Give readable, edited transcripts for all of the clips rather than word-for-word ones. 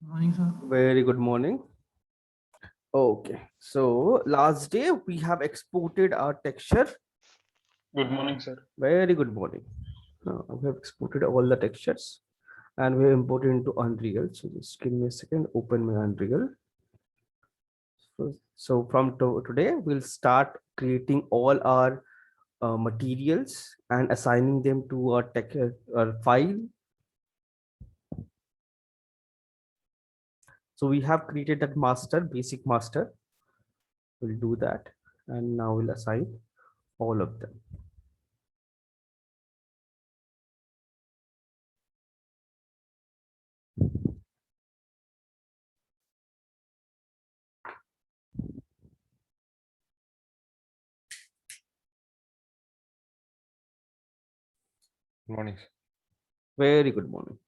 Morning, sir. Very good morning. Okay, so last day we have exported our texture. Good morning, sir. Very good morning. We have exported all the textures and we have imported into Unreal. So just give me a second, open my Unreal. So from today, we'll start creating all our materials and assigning them to our our file. So we have created that master, basic master. We'll do that. And now we'll assign all of them. Good morning, sir. Very good morning.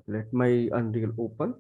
Let my Unreal open.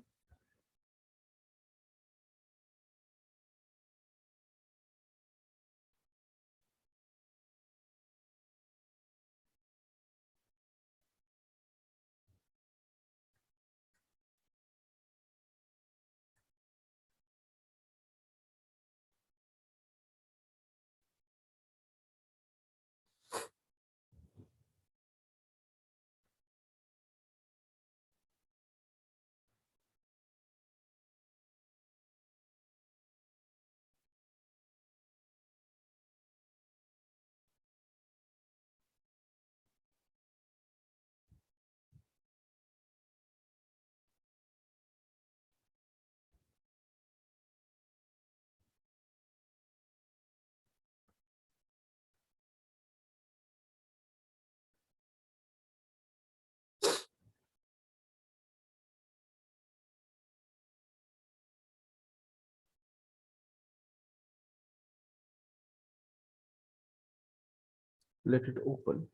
Let it open.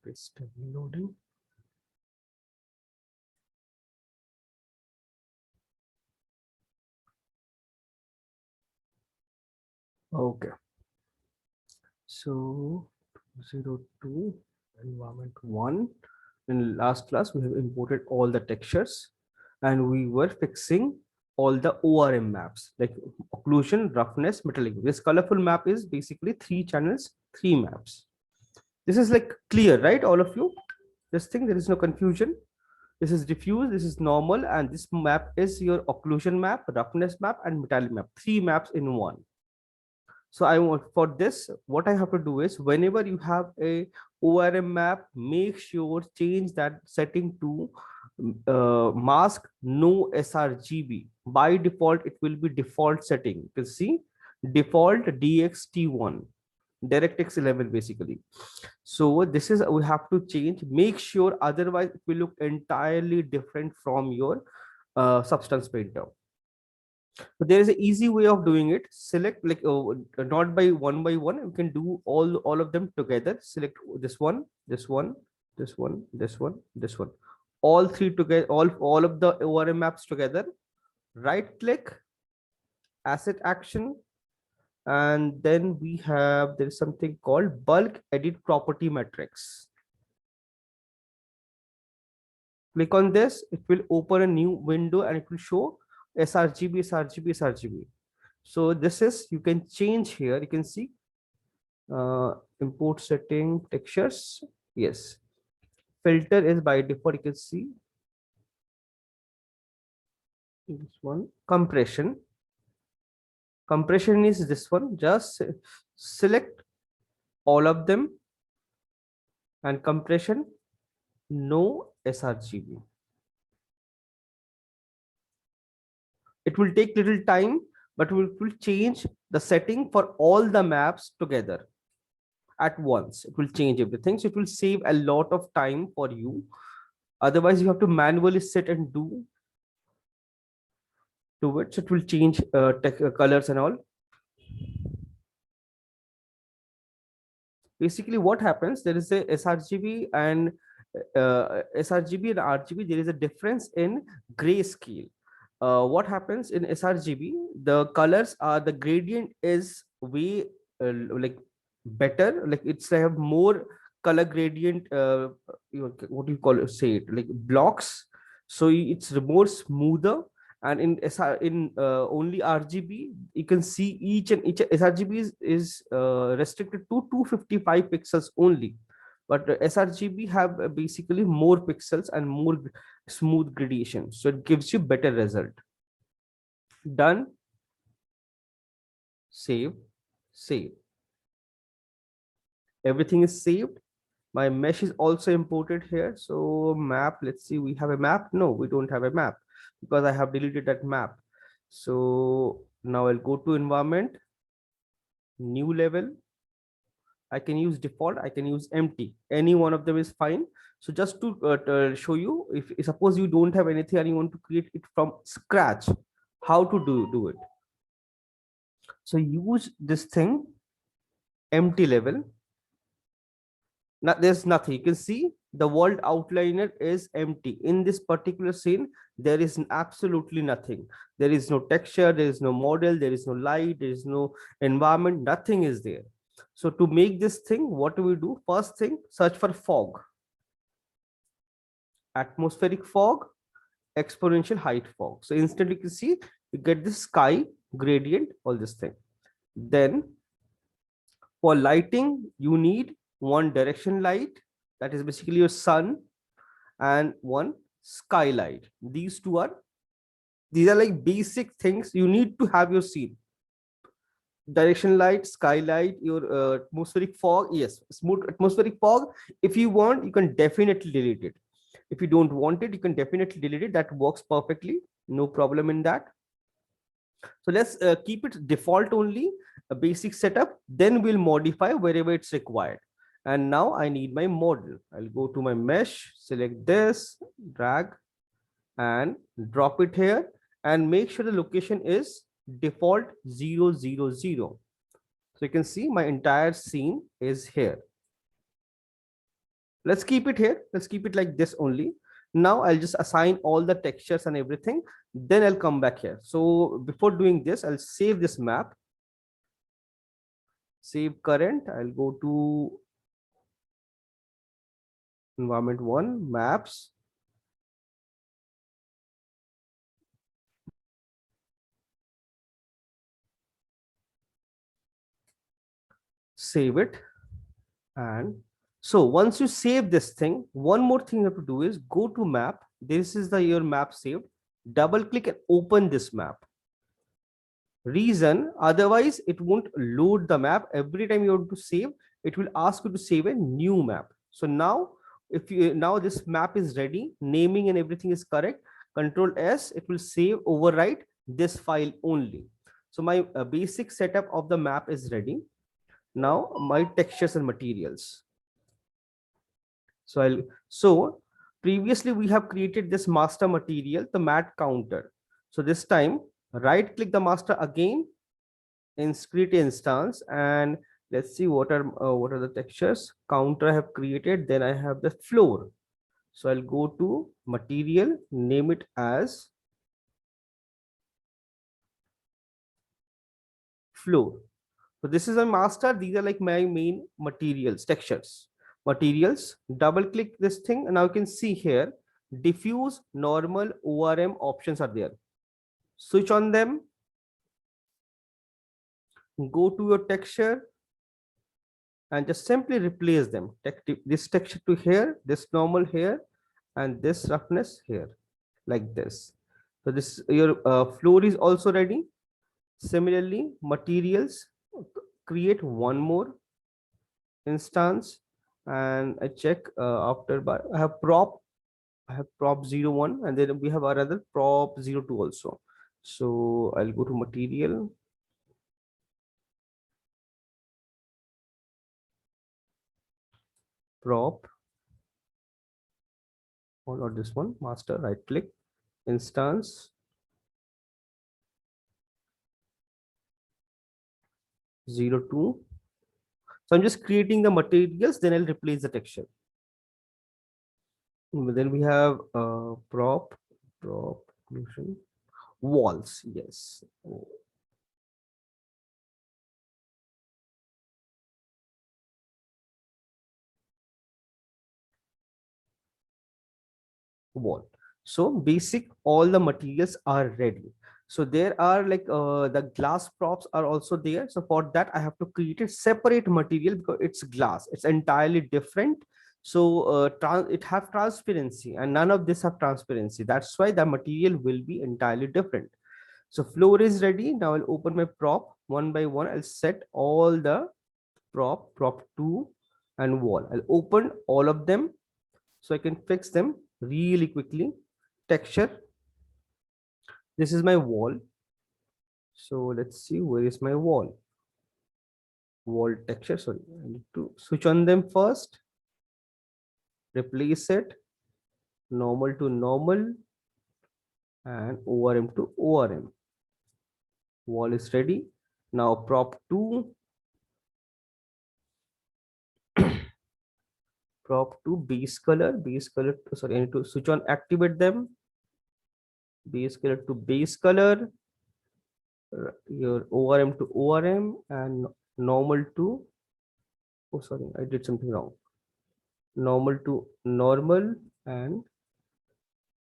It's loading. Okay. So 02 environment 1. In last class, we have imported all the textures and we were fixing all the ORM maps like occlusion, roughness, metallic. This colorful map is basically 3 channels, 3 maps. This is like clear, right? All of you? This thing, there is no confusion. This is diffuse, this is normal, and this map is your occlusion map, roughness map, and metallic map. 3 maps in one. So I want for this, what I have to do is whenever you have a ORM map, make sure change that setting to mask no sRGB. By default, it will be default setting. You can see default DXT1, DirectX 11 basically. So this is, we have to change, make sure, otherwise it will look entirely different from your Substance Painter. But there is an easy way of doing it. Select like not by one, you can do all of them together. Select this one, this one, this one, this one, this one, all three together, all of the ORM maps together. Right click, asset action, and then we have, there is something called bulk edit property matrix. Click on this, it will open a new window and it will show sRGB, sRGB, sRGB. So this is, you can change here, you can see import setting textures. Yes, filter is by default, you can see this one. Compression is this one. Just select all of them, and compression no sRGB. It will take little time, but we will change the setting for all the maps together at once. It will change everything, so it will save a lot of time for you. Otherwise you have to manually sit and do it, so it will change colors and all. Basically what happens, there is a sRGB and RGB, there is a difference in grayscale. What happens in sRGB, the colors are, the gradient is way like better, like it's have more color gradient, what do you call it, say it like blocks, so it's more smoother. And in only RGB, you can see each sRGB is restricted to 255 pixels only, but sRGB have basically more pixels and more smooth gradation, so it gives you better result. Done, save, everything is saved. My mesh is also imported here. So map, let's see, we have a map. No, we don't have a map because I have deleted that map. So now I'll go to environment, new level. I can use default, I can use empty, any one of them is fine. So just to show you, if suppose you don't have anything and you want to create it from scratch, how to do it. So use this thing, empty level. Now there's nothing, you can see the world outliner is empty. In this particular scene, there is absolutely nothing. There is no texture, there is no model, there is no light, there is no environment, nothing is there. So to make this thing, what do we do? First thing, search for fog, atmospheric fog, exponential height fog. So instantly you can see, you get this sky gradient, all this thing. Then for lighting, you need one direction light, that is basically your sun, and one skylight. These are like basic things you need to have your scene. Direction light, skylight, your atmospheric fog. Yes, smooth atmospheric fog. If you want, you can definitely delete it. If you don't want it, you can definitely delete it. That works perfectly, no problem in that. So let's keep it default only, a basic setup, then we'll modify wherever it's required. And now I need my model. I'll go to my mesh, select this, drag and drop it here, and make sure the location is default 0, 0, 0. So you can see my entire scene is here. Let's keep it here. Let's keep it like this only. Now I'll just assign all the textures and everything. Then I'll come back here. So before doing this, I'll save this map. Save current. I'll go to environment 1, maps. Save it. And so once you save this thing, one more thing you have to do is go to map. This is your map saved. Double click and open this map. Reason, otherwise it won't load the map. Every time you want to save, it will ask you to save a new map. So now, if you now this map is ready, naming and everything is correct, Control S, it will save, overwrite this file only. So my basic setup of the map is ready. Now my textures and materials. So previously we have created this master material, the mat counter. So this time, right click the master again, create instance, and let's see what are the textures counter I have created. Then I have the floor. So I'll go to material, name it as floor. So this is a master. These are like my main materials, textures, materials. Double click this thing, and now you can see here, diffuse, normal, ORM options are there. Switch on them. Go to your texture and just simply replace them. This texture to here, this normal here, and this roughness here, like this. So this your floor is also ready. Similarly, materials, create one more instance, and I check after by I have prop 01, and then we have another prop 02 also. So I'll go to material, prop, or not this one, master, right click, instance 02. So I'm just creating the materials, then I'll replace the texture. Then we have prop occlusion, walls. Yes. Wall. So basic, all the materials are ready. So there are like the glass props are also there. So for that, I have to create a separate material because it's glass. It's entirely different. So it have transparency, and none of this have transparency. That's why the material will be entirely different. So floor is ready. Now I'll open my prop one by one. I'll set all the prop 2 and wall. I'll open all of them so I can fix them really quickly. Texture, this is my wall. So let's see, where is my wall texture. Sorry, I need to switch on them first, replace it, normal to normal, and ORM to ORM. Wall is ready. Now prop 2, prop 2 base color, sorry, I need to switch on, activate them, base color to base color, your ORM to ORM, and normal to, oh sorry, I did something wrong, normal to normal, and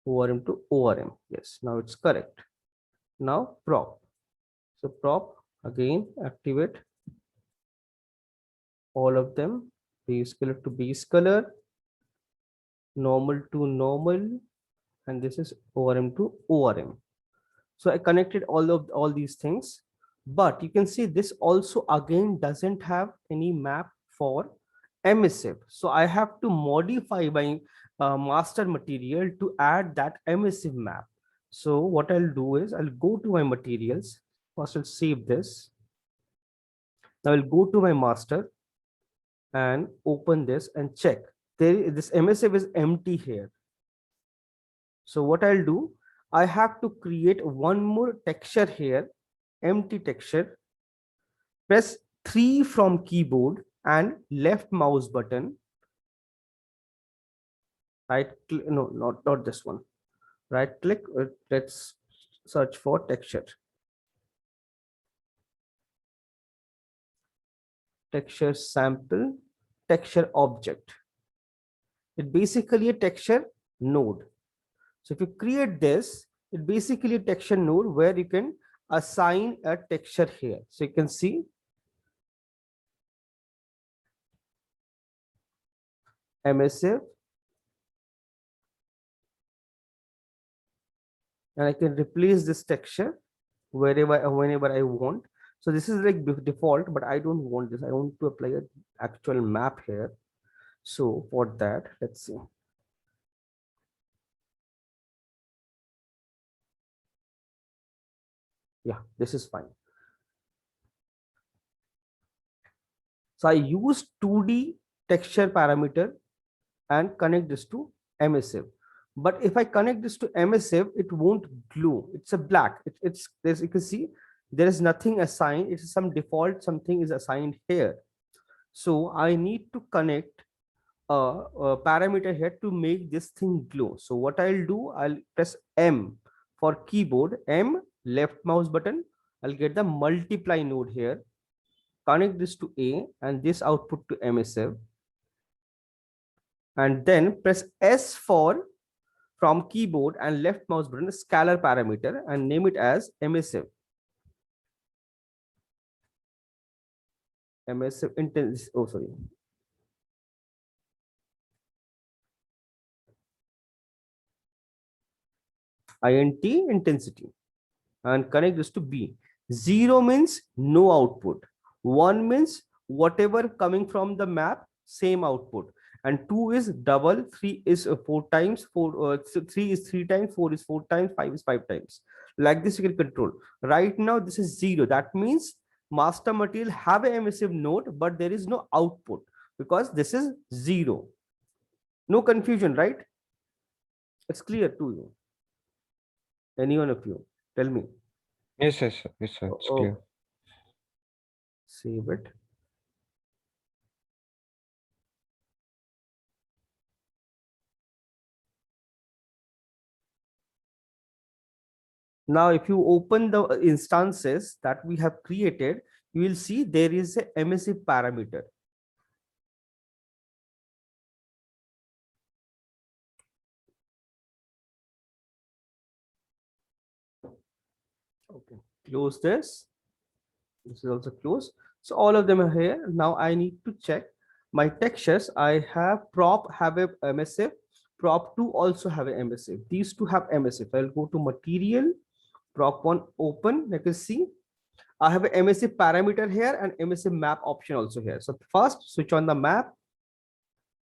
ORM to ORM. Yes, now it's correct. Now prop. So prop again, activate all of them, base color to base color, normal to normal, and this is ORM to ORM. So I connected all these things, but you can see this also again doesn't have any map for emissive. So I have to modify my master material to add that emissive map. So what I'll do is I'll go to my materials. First I'll save this. Now I'll go to my master and open this and check. This emissive is empty here. So what I'll do, I have to create one more texture here, empty texture. Press 3 from keyboard and left mouse button. Right click, no, not this one. Right click, let's search for texture. Texture sample, texture object. It's basically a texture node. So if you create this, it's basically a texture node where you can assign a texture here. So you can see emissive, and I can replace this texture whenever I want. So this is like default, but I don't want this. I want to apply an actual map here. So for that, let's see. Yeah, this is fine. So I use 2D texture parameter and connect this to emissive. But if I connect this to emissive, it won't glue. It's a black. It's there's, you can see there is nothing assigned. It's some default, something is assigned here. So I need to connect a parameter here to make this thing glow. So what I'll do, I'll press M for keyboard, M, left mouse button. I'll get the multiply node here, connect this to A and this output to emissive, and then press S for from keyboard and left mouse button scalar parameter and name it as emissive. Emissive intensity. Oh, sorry. INT intensity, and connect this to B. 0 means no output. 1 means whatever coming from the map, same output. And 2 is double, 3 is 4 times, 3 is 3 times, 4 is 4 times, 5 is 5 times. Like this you can control. Right now this is 0. That means master material have an emissive node, but there is no output because this is 0. No confusion, right? It's clear to you. Any one of you, tell me. Yes, yes, sir. Yes, sir. It's clear. Save it. Now, if you open the instances that we have created, you will see there is a emissive parameter. Okay, close this. This is also closed. So all of them are here. Now I need to check my textures. I have prop have a emissive, prop 2 also have a emissive. These two have emissive. I'll go to material, prop 1 open. Let us see. I have an emissive parameter here and emissive map option also here. So first switch on the map.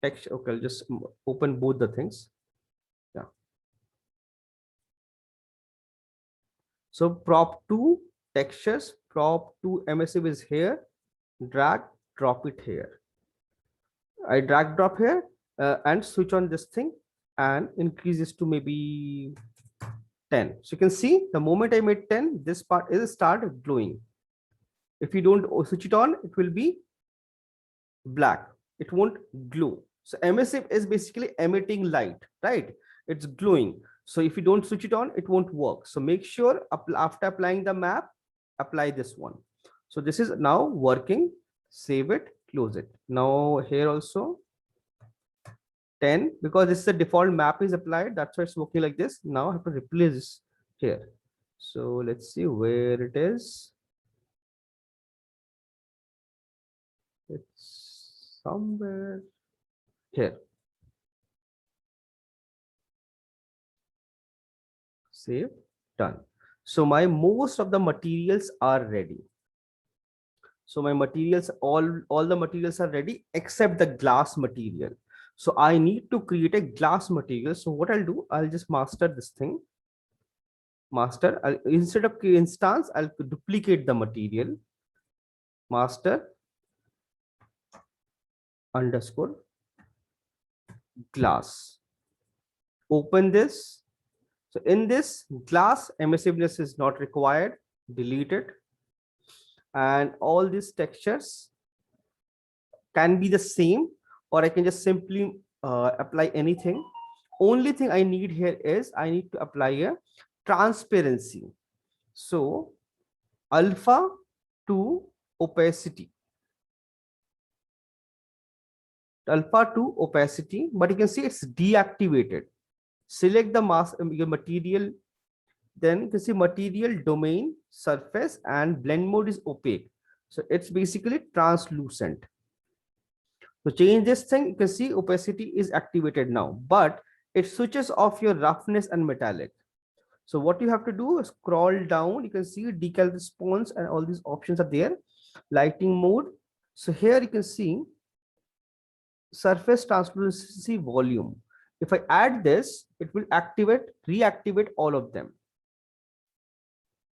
Texture. Okay, I'll just open both the things. Yeah. So prop 2 textures, prop 2 emissive is here. Drag, drop it here. I drag drop here and switch on this thing and increase this to maybe 10. So you can see the moment I made 10, this part is start glowing. If you don't switch it on, it will be black. It won't glow. So emissive is basically emitting light, right? It's glowing. So if you don't switch it on, it won't work. So make sure after applying the map, apply this one. So this is now working. Save it, close it. Now here also 10, because this is the default map is applied. That's why it's working like this. Now I have to replace this here. So let's see where it is. It's somewhere here. Save, done. So my most of the materials are ready. So my materials, all the materials are ready except the glass material. So I need to create a glass material. So what I'll do, I'll just master this thing. Master, instead of instance, I'll duplicate the material. Master underscore glass. Open this. So in this glass, emissiveness is not required. Delete it. And all these textures can be the same, or I can just simply apply anything. Only thing I need here is I need to apply a transparency. So alpha to opacity. Alpha to opacity, but you can see it's deactivated. Select the mask, your material, then you can see material, domain, surface, and blend mode is opaque. So it's basically translucent. So change this thing, you can see opacity is activated now, but it switches off your roughness and metallic. So what you have to do is scroll down. You can see decal response and all these options are there. Lighting mode. So here you can see surface translucency volume. If I add this, it will reactivate all of them.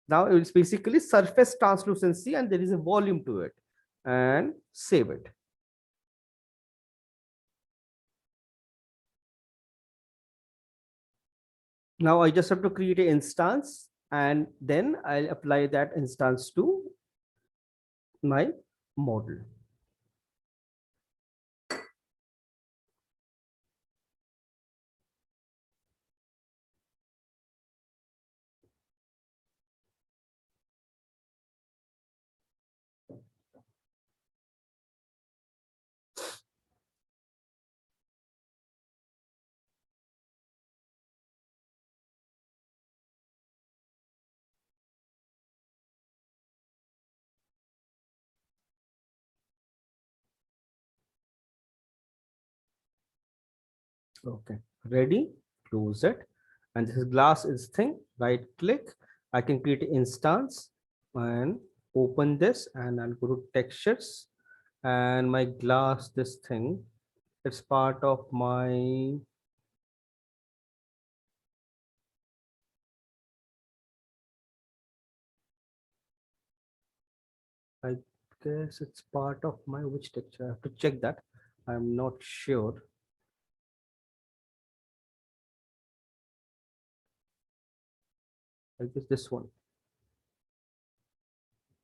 Now it's basically surface translucency and there is a volume to it, and save it. Now I just have to create an instance and then I'll apply that instance to my model. Okay, ready, close it. And this is glass is thing, right click. I can create an instance and open this and I'll go to textures and my glass, this thing, it's part of my I guess it's part of my which texture. I have to check that. I'm not sure. I guess this one.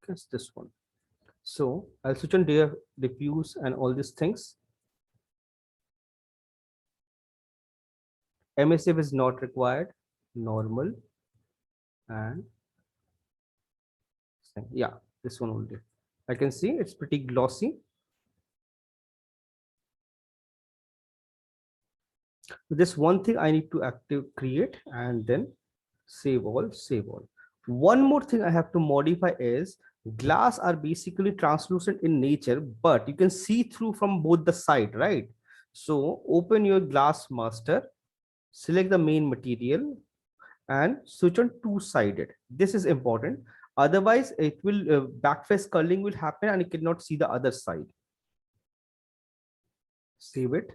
Guess this one. So I'll switch on diffuse and all these things. Emissive is not required. Normal and yeah, this one only. I can see it's pretty glossy. This one thing I need to create and then save all, save all. One more thing I have to modify is glass are basically translucent in nature, but you can see through from both the side, right? So open your glass master, select the main material and switch on two-sided. This is important. Otherwise it will backface culling will happen and you cannot see the other side. Save it.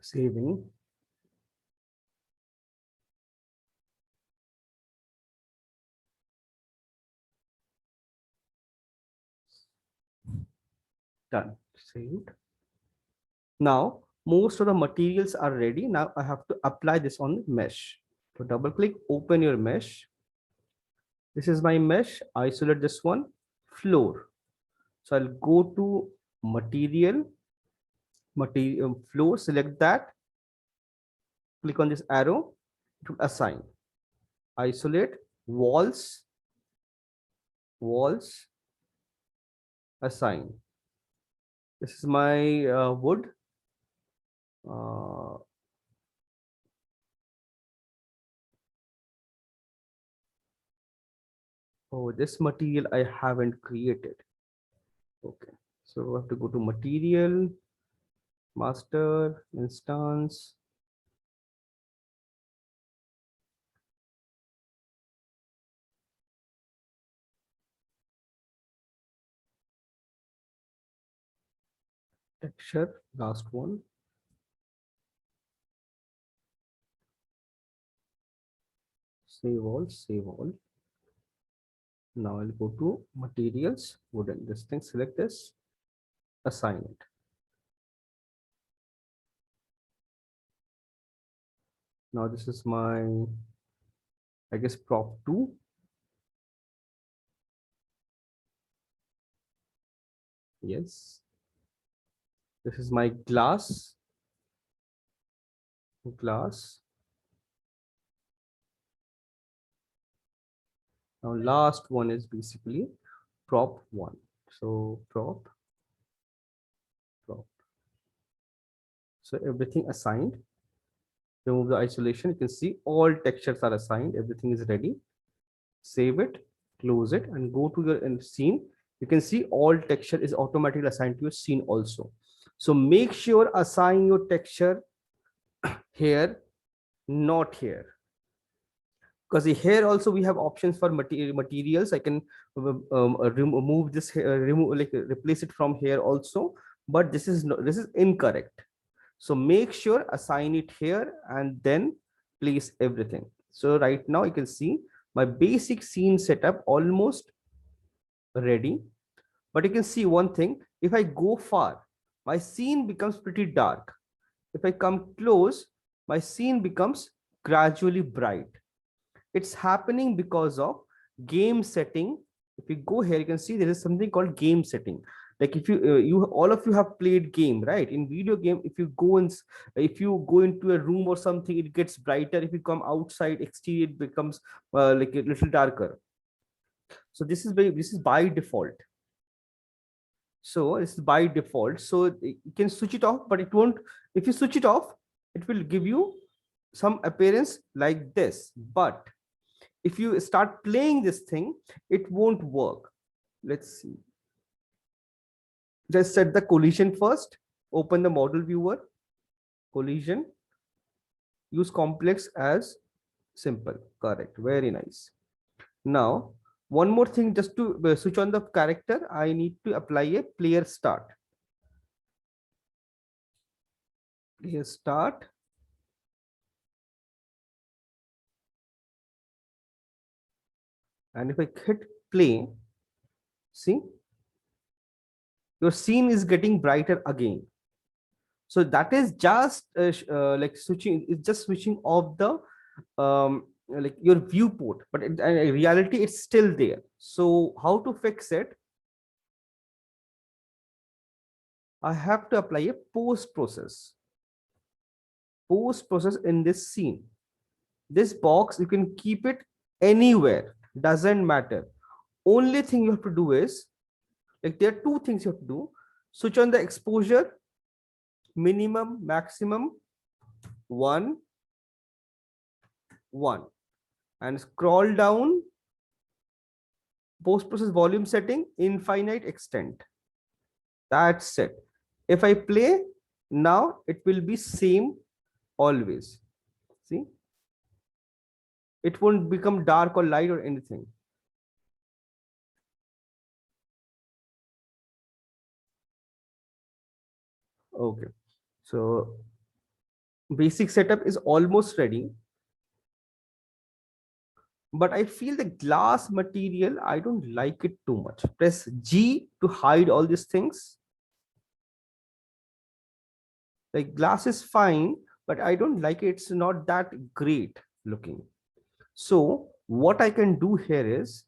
Saving. Done. Saved. Now most of the materials are ready. Now I have to apply this on mesh. So double click, open your mesh. This is my mesh. Isolate this one, floor. So I'll go to material floor, select that, click on this arrow to assign. Isolate walls, walls, assign. This is my wood. Uh, oh, this material I haven't created. Okay, so I have to go to material, master, instance. Texture, last one. Save all, save all. Now I'll go to materials, wooden, this thing, select this, assign it. Now this is my, I guess, prop 2. Yes. This is my glass. Now last one is basically prop 1. So prop. So everything assigned. Remove the isolation. You can see all textures are assigned. Everything is ready. Save it, close it, and go to your scene. You can see all texture is automatically assigned to your scene also. So make sure assign your texture here, not here. Because here also we have options for materials. I can remove this, remove, like replace it from here also, but this is this is incorrect. So make sure assign it here and then place everything. So right now you can see my basic scene setup almost ready. But you can see one thing, if I go far, my scene becomes pretty dark. If I come close, my scene becomes gradually bright. It's happening because of game setting. If you go here, you can see there is something called game setting. Like if you all of you have played game, right? In video game, if you go and if you go into a room or something, it gets brighter. If you come outside exterior, it becomes like a little darker. So this is by default. So it's by default. So you can switch it off, but it won't. If you switch it off, it will give you some appearance like this. But if you start playing this thing, it won't work. Let's see. Just set the collision first. Open the model viewer. Collision. Use complex as simple. Correct. Very nice. Now, one more thing, just to switch on the character, I need to apply a player start. Player start. And if I hit play, see, your scene is getting brighter again. So that is just like switching, it's just switching off the like your viewport, but in reality it's still there. So how to fix it? I have to apply a post process in this scene. This box, you can keep it anywhere, doesn't matter. Only thing you have to do is, like, there are two things you have to do. Switch on the exposure, minimum, maximum, 1 1, and scroll down, post process volume setting, infinite extent. That's it. If I play now, it will be same always. See, it won't become dark or light or anything. Okay, so basic setup is almost ready, but I feel the glass material, I don't like it too much. Press G to hide all these things. Like glass is fine, but I don't like it. It's not that great looking. So what I can do here is,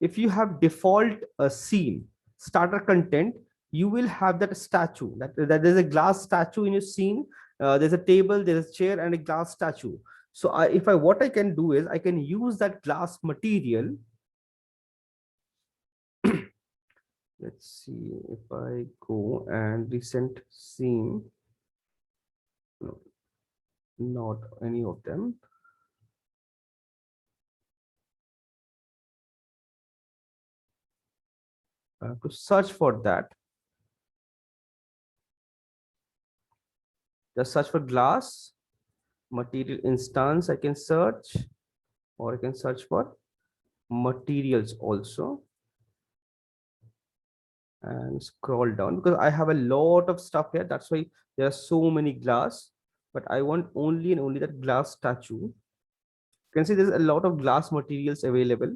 if you have default scene starter content, you will have that statue, that there's a glass statue in your scene. There's a table, there's a chair, and a glass statue. So what I can do is, I can use that glass material. Let's see if I go and recent scene. No, not any of them. I have to search for that. Just search for glass material instance. I can search, or I can search for materials also, and scroll down, because I have a lot of stuff here. That's why there are so many glass, but I want only and only that glass statue. You can see there's a lot of glass materials available.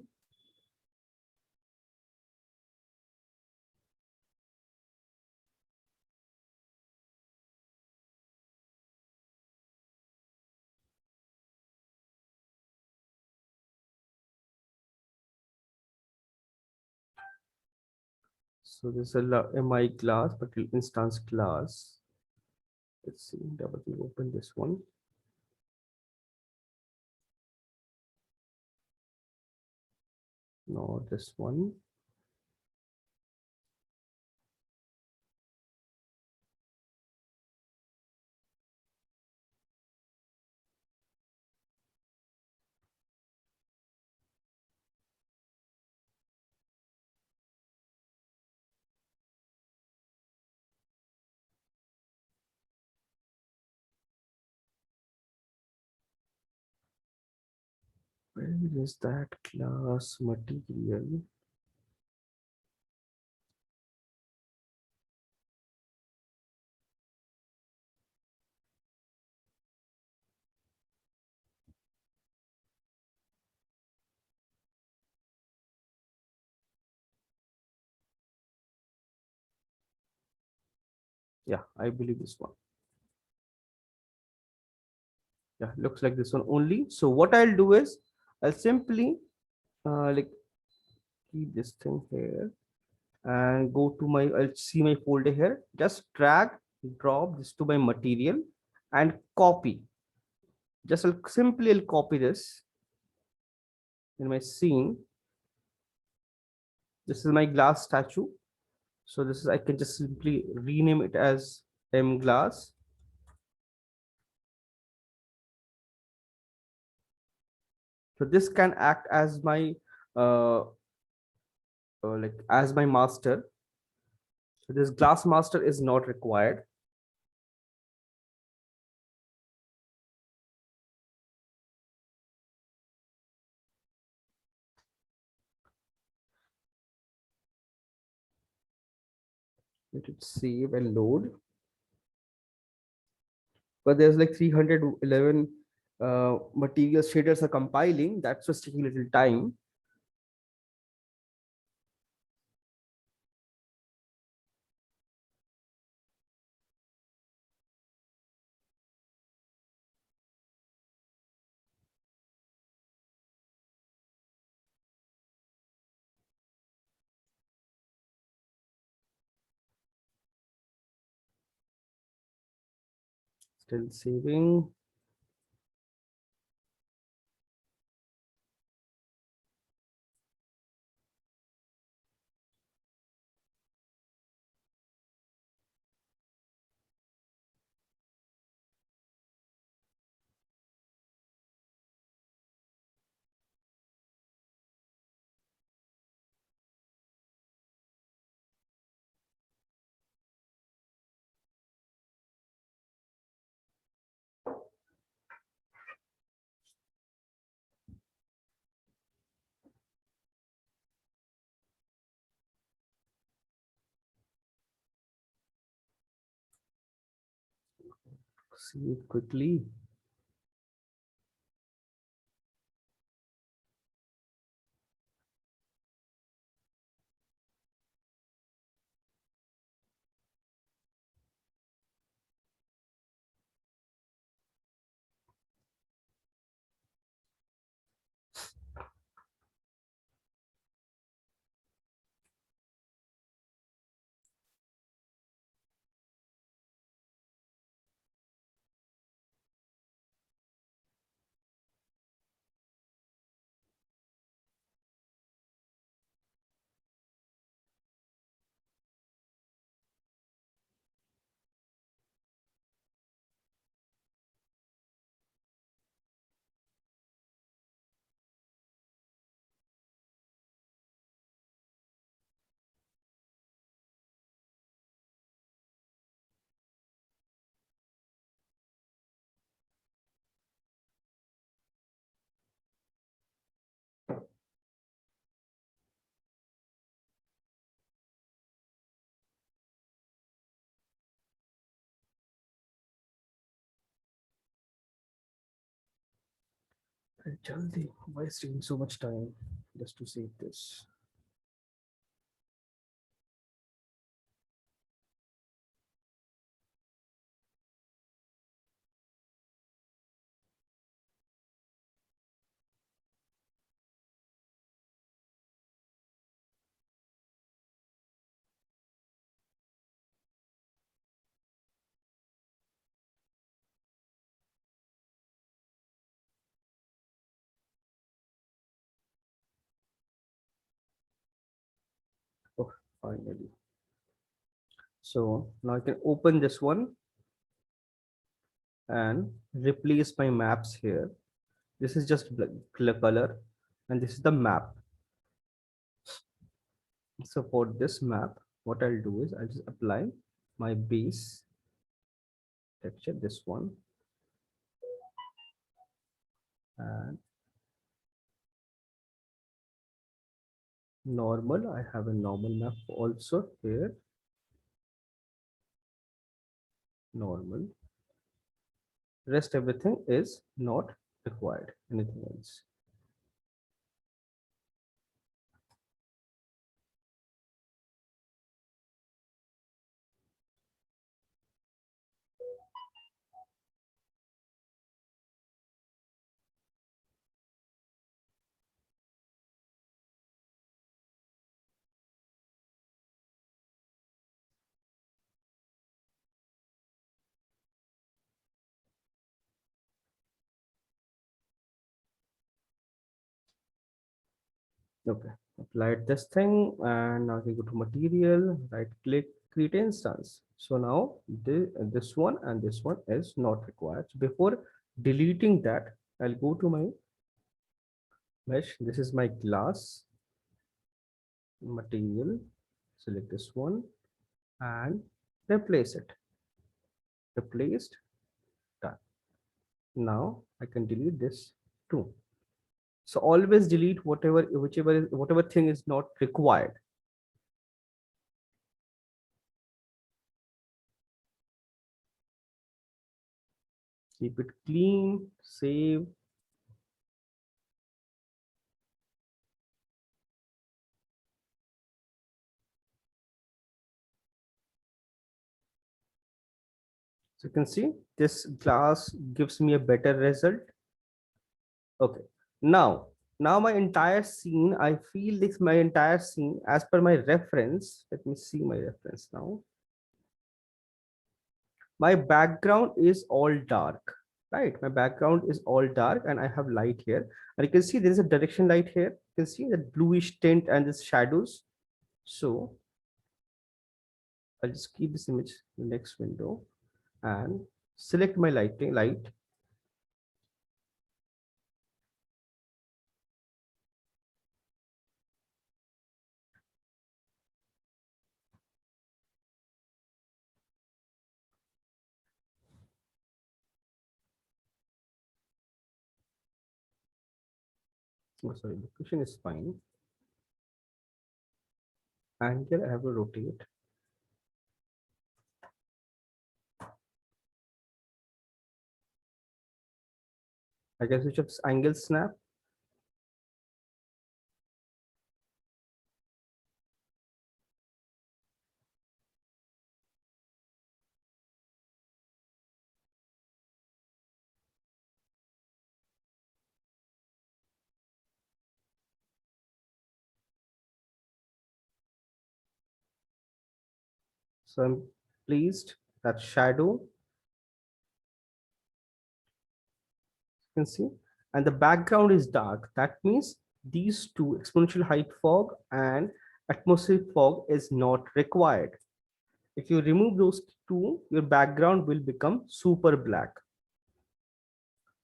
So this is a mi class, but instance class. Let's see, double click, open this one. No, this one. Where is that class material? Yeah, I believe this one. Yeah, looks like this one only. So what I'll do is I'll simply like keep this thing here and go to my, I'll see my folder here. Just drag, drop this to my material and copy. Just I'll copy this in my scene. This is my glass statue. So this is, I can just simply rename it as M glass. So this can act as my uh, like as my master. So this glass master is not required. Let it save and load. But there's like 311 material shaders are compiling. That's just taking a little time. Still saving. See it quickly. Jaldi. Why is taking so much time just to save this? finally. So now I can open this one and replace my maps here. This is just color, and this is the map. So for this map, what I'll do is I'll just apply my base texture, this one, and normal. I have a normal map also here, normal. Rest everything is not required, anything else. Okay, applied this thing, and now we go to material, right click, create instance. So now this one and this one is not required. So before deleting that, I'll go to my mesh. This is my glass material. Select this one and replace it. Replaced, done. Now I can delete this too. So always delete whatever thing is not required. Keep it clean, save. So you can see this glass gives me a better result. Okay. Now my entire scene, I feel this my entire scene as per my reference. Let me see my reference now. My background is all dark, right? My background is all dark and I have light here. And you can see there is a direction light here. You can see that bluish tint and this shadows. So I'll just keep this image in the next window and select my light. Oh, sorry, location is fine. Angle I have to rotate. I can switch up angle snap. So I'm pleased that shadow, you can see, and the background is dark. That means these two, exponential height fog and atmospheric fog, is not required. If you remove those two, your background will become super black.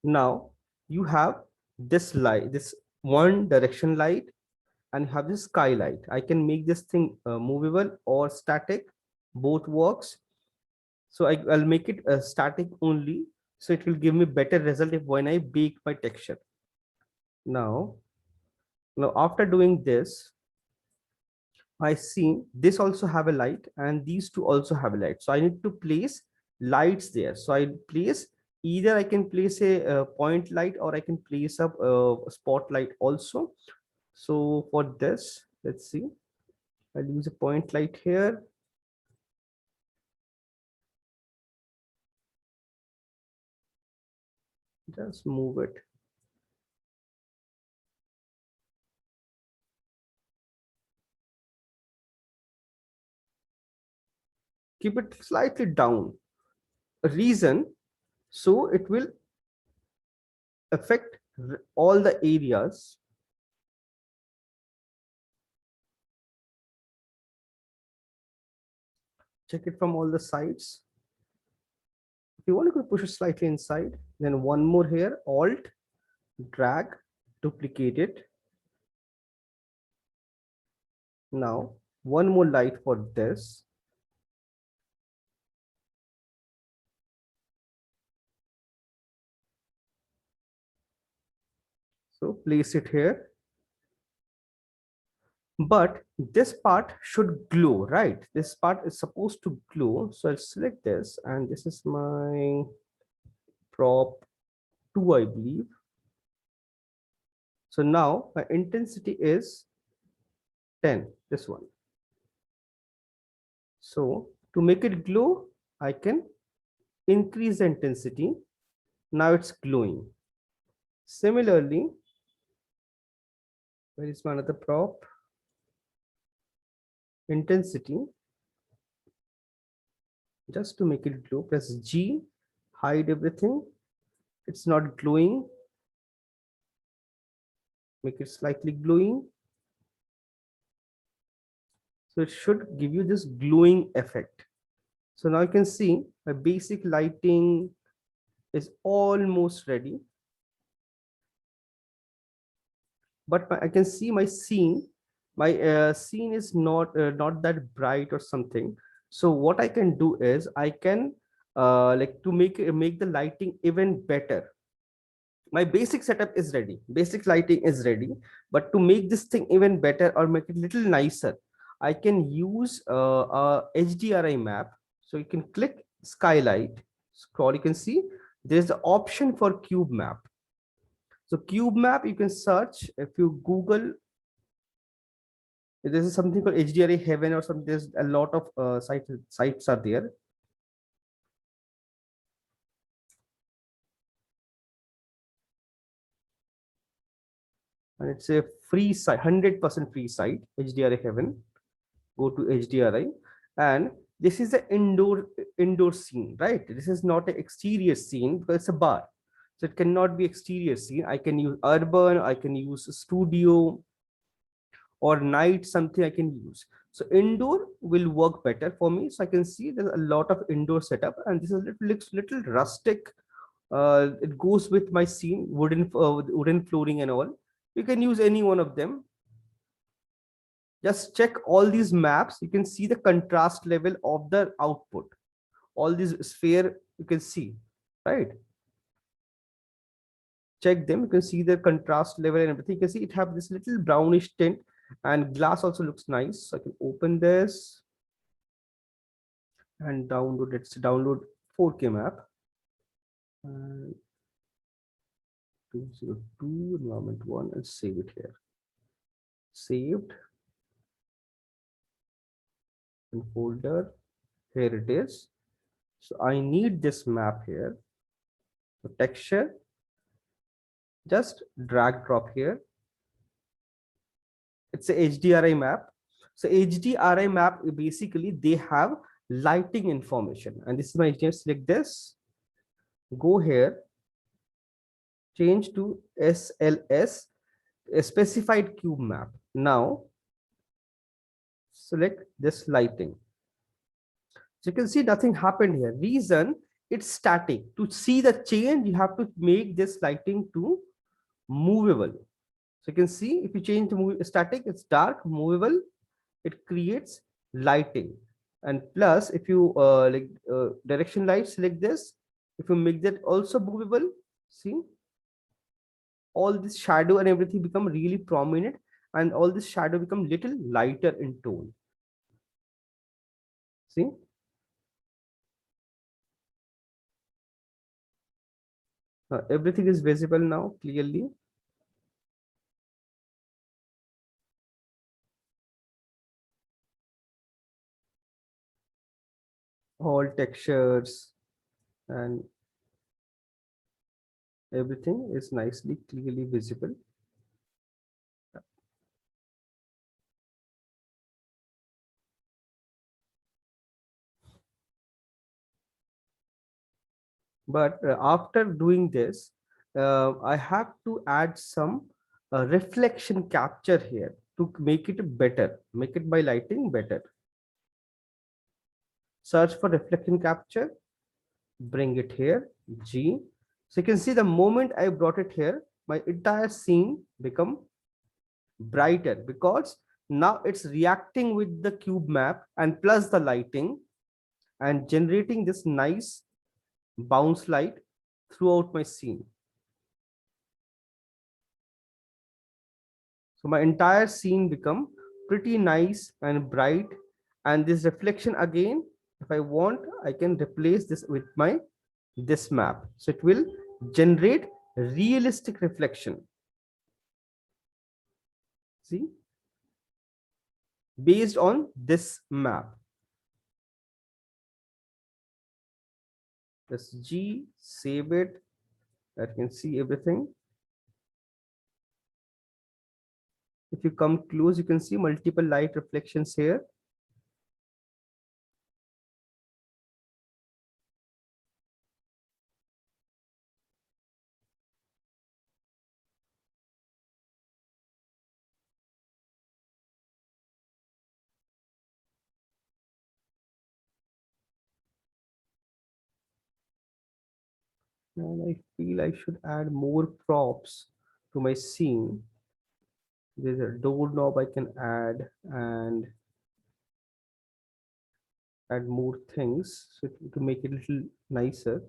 Now you have this light, this one direction light, and have this skylight. I can make this thing movable or static, both works. So I'll make it static only, so it will give me better result if when I bake my texture. Now after doing this, I see this also have a light and these two also have a light. So I need to place lights there. So I place, either I can place a point light or I can place up a spotlight also. So for this, let's see, I'll use a point light here. Just move it. Keep it slightly down. A reason, so it will affect all the areas check it from all the sides. If you want, you could push it slightly inside. Then one more here, Alt, drag, duplicate it. Now, one more light for this. So place it here. But this part should glow, right? This part is supposed to glow. So I'll select this, and this is my prop 2, I believe. So now my intensity is 10, this one. So to make it glow, I can increase the intensity. Now it's glowing. Similarly, where is my another prop? Intensity. Just to make it glow, press G, hide everything. It's not glowing. Make it slightly glowing. So it should give you this glowing effect. So now you can see my basic lighting is almost ready. But I can see my scene. My scene is not that bright or something. So what I can do is I can like to make the lighting even better. My basic setup is ready. Basic lighting is ready. But to make this thing even better or make it a little nicer, I can use a HDRI map. So you can click skylight, scroll, you can see there's the option for cube map. So cube map, you can search if you Google. This is something called HDRI Heaven or something. There's a lot of sites are there. And it's a free site, 100% free site, HDRI Heaven. Go to HDRI, and this is the indoor scene, right? This is not an exterior scene because it's a bar, so it cannot be exterior scene. I can use urban, I can use studio, or night, something I can use. So indoor will work better for me. So I can see there's a lot of indoor setup, and this is looks little rustic. It goes with my scene, wooden flooring and all. You can use any one of them. Just check all these maps. You can see the contrast level of the output. All these sphere you can see, right? Check them. You can see the contrast level and everything. You can see it have this little brownish tint, and glass also looks nice. So I can open this and download. Let's download 4K map. And 202 environment 1 and save it here. Saved. In folder. Here it is. So I need this map here. So texture. Just drag drop here. It's a HDRI map. So HDRI map, basically they have lighting information, and this is my HDRI. Select this, go here, change to SLS, a specified cube map. Now select this lighting. So you can see nothing happened here. Reason, it's static. To see the change, you have to make this lighting to movable. So you can see if you change the static, it's dark, movable, it creates lighting. And plus, if you direction light, select this. If you make that also movable, see, all this shadow and everything become really prominent, and all this shadow become little lighter in tone. See, everything is visible now clearly. All textures and everything is nicely clearly visible. But after doing this, I have to add some reflection capture here to make it better, make it by lighting better. search for reflection capture, bring it here, G. So you can see the moment I brought it here, my entire scene become brighter because now it's reacting with the cube map and plus the lighting and generating this nice bounce light throughout my scene. So my entire scene become pretty nice and bright, and this reflection again, if I want, I can replace this with my this map. So it will generate realistic reflection. See, based on this map. This G, save it. I can see everything. If you come close, you can see multiple light reflections here. And I feel I should add more props to my scene. There's a doorknob I can add and add more things so to make it a little nicer.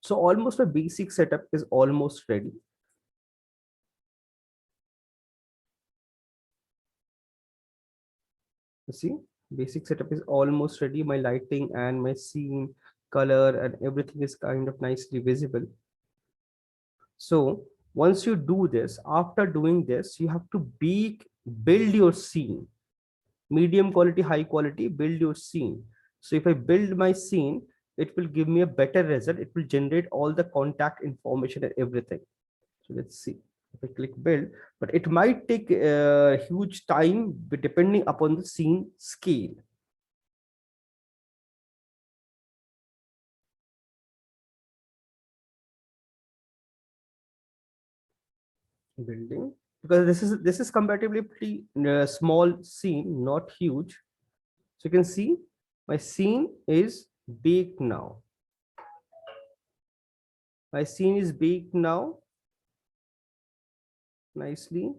So almost a basic setup is almost ready. You see, basic setup is almost ready. My lighting and my scene, color and everything is kind of nicely visible. So once you do this, after doing this, you have to build your scene. Medium quality, high quality, build your scene. So if I build my scene, it will give me a better result. It will generate all the contact information and everything. So let's see if I click build, but it might take a huge time depending upon the scene scale. Building, because this is comparatively pretty small scene, not huge. So you can see my scene is baked now. My scene is baked now nicely.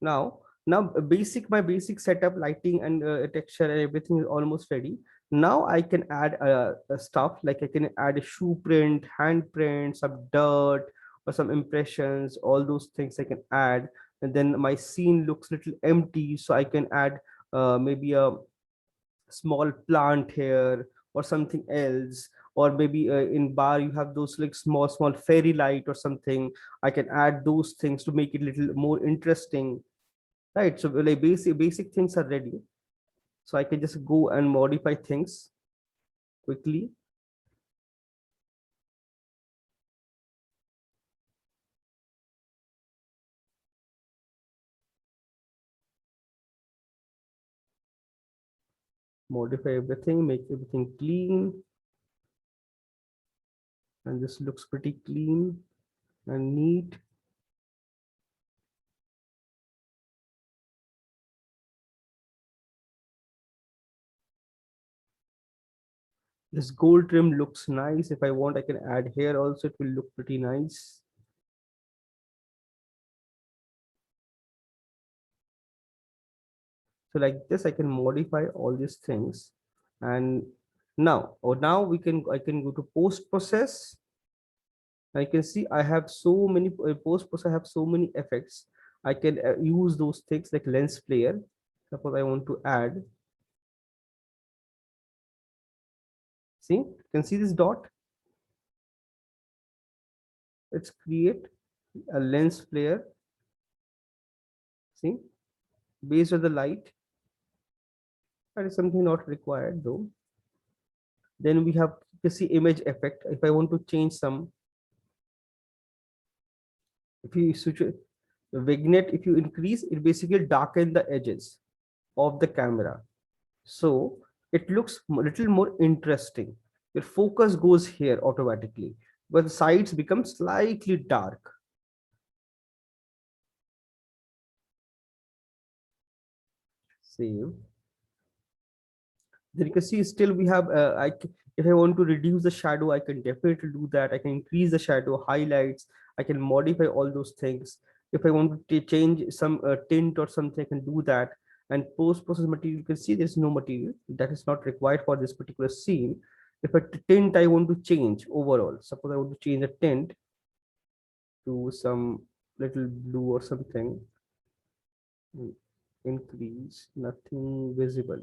Now my basic setup, lighting and texture and everything is almost ready. Now I can add stuff like I can add a shoe print, handprint, some dirt or some impressions, all those things I can add. And then my scene looks little empty, so I can add maybe a small plant here or something else, or maybe in bar you have those like small fairy light or something. I can add those things to make it a little more interesting, right? So like basic things are ready, so I can just go and modify things quickly. Modify everything, make everything clean, and this looks pretty clean and neat. This gold trim looks nice. If I want, I can add here also, it will look pretty nice. So like this, I can modify all these things. And now I can go to post process. I can see I have so many post process. I have so many effects. I can use those things like lens flare. Suppose I want to add. See, you can see this dot. Let's create a lens flare. See, based on the light. That is something not required though. Then we have you see image effect. If I want to change some, if you switch vignette, if you increase, it basically darken the edges of the camera. So it looks a little more interesting. Your focus goes here automatically, but the sides become slightly dark. Save. Then you can see still we have, if I want to reduce the shadow, I can definitely do that. I can increase the shadow, highlights, I can modify all those things. If I want to change some tint or something, I can do that. And post-process material, you can see there's no material that is not required for this particular scene. If a tint I want to change overall, suppose I want to change a tint to some little blue or something, increase, nothing visible,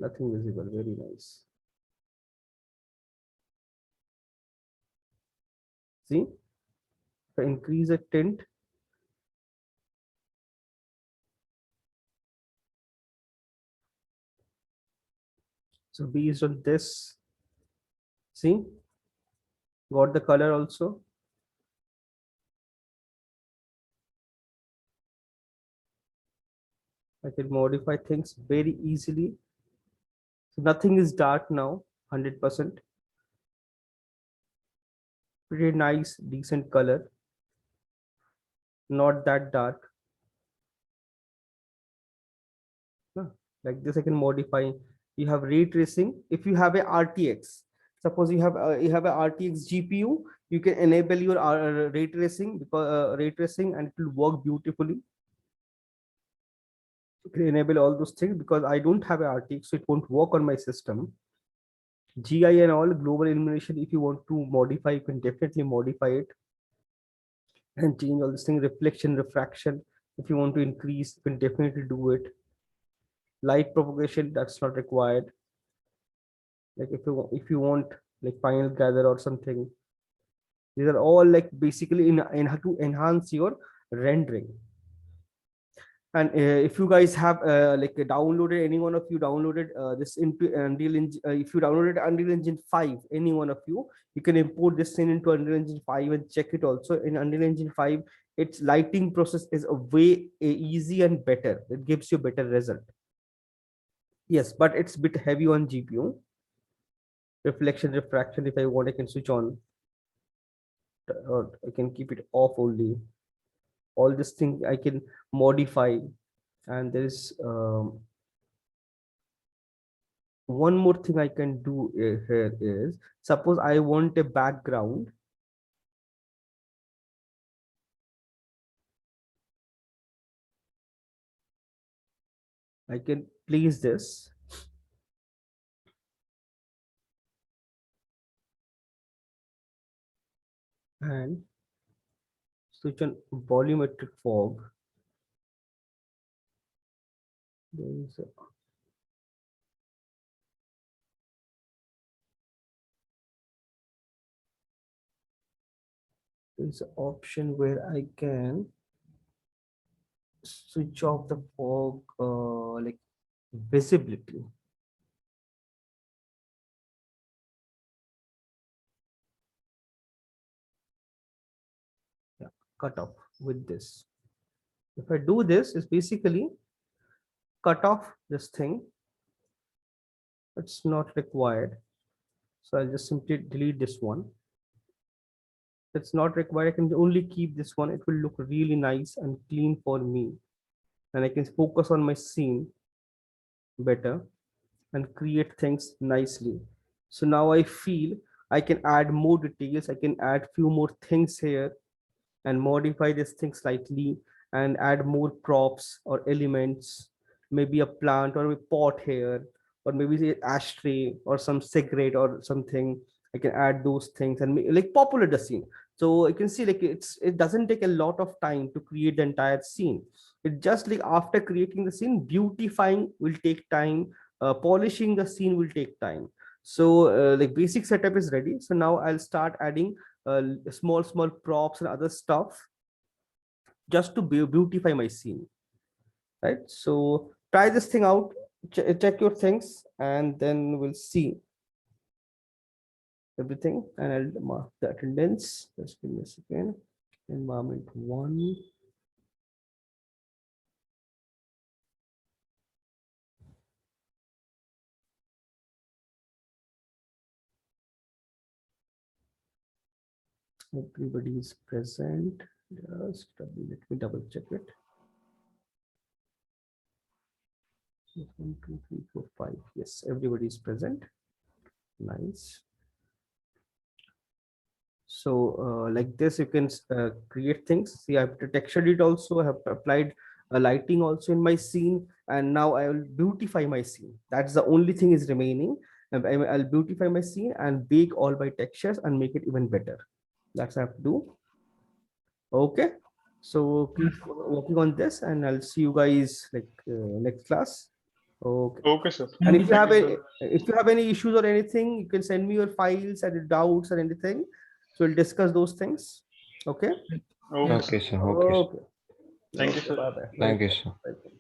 very nice. See, if I increase a tint, so based on this, see, got the color also. I can modify things very easily. So nothing is dark now, 100%. Pretty nice, decent color, not that dark. No, like this I can modify. You have ray tracing. If you have a RTX, suppose you have a RTX GPU, you can enable your ray tracing, because ray tracing, and it will work beautifully. You can enable all those things because I don't have a RTX, so it won't work on my system. GI and all global illumination, if you want to modify, you can definitely modify it and change all this thing. Reflection, refraction, if you want to increase, you can definitely do it. Light propagation, that's not required. Like if you want like final gather or something, these are all like basically in how to enhance your rendering. And if you guys have like downloaded, any one of you downloaded this into Unreal Engine, if you downloaded Unreal Engine 5, any one of you can import this thing into Unreal Engine 5 and check it also. In Unreal Engine 5, its lighting process is a way easy and better. It gives you better result. Yes, but it's a bit heavy on GPU. Reflection, refraction, if I want, I can switch on, or I can keep it off only. All this thing I can modify. And there is one more thing I can do here is, suppose I want a background. I can place this and switch on volumetric fog. There's an option where I can switch off the fog, like visibility. Yeah, cut off with this. If I do this, it's basically cut off this thing. It's not required. So I'll just simply delete this one. It's not required. I can only keep this one. It will look really nice and clean for me. And I can focus on my scene better and create things nicely. So now I feel I can add more details. I can add few more things here and modify this thing slightly and add more props or elements, maybe a plant or a pot here, or maybe the ashtray or some cigarette or something. I can add those things and like populate the scene. So you can see like it doesn't take a lot of time to create the entire scene. It just like after creating the scene, beautifying will take time, polishing the scene will take time. So like basic setup is ready. So now I'll start adding small props and other stuff just to beautify my scene, right? So try this thing out, check your things, and then we'll see everything, and I'll mark the attendance. Just give me a second. Environment 1. Everybody is present. Just let me double check it. 1, 2, 3, 4, 5. Yes, everybody is present. Nice. So like this, you can create things. See, I have the texture it also. I have applied a lighting also in my scene, and now I will beautify my scene. That's the only thing is remaining. And I'll beautify my scene and bake all my textures and make it even better. That's what I have to do. Okay. So keep working on this, and I'll see you guys like next class. Okay. Okay, sir. And if you have Thank any, you, if you have any issues or anything, you can send me your files and doubts or anything. So we'll discuss those things. Okay. sir. Okay, Okay, sir. sir. Okay, sir. Okay. Thank you, sir. Bye bye. Thank you, sir. Welcome.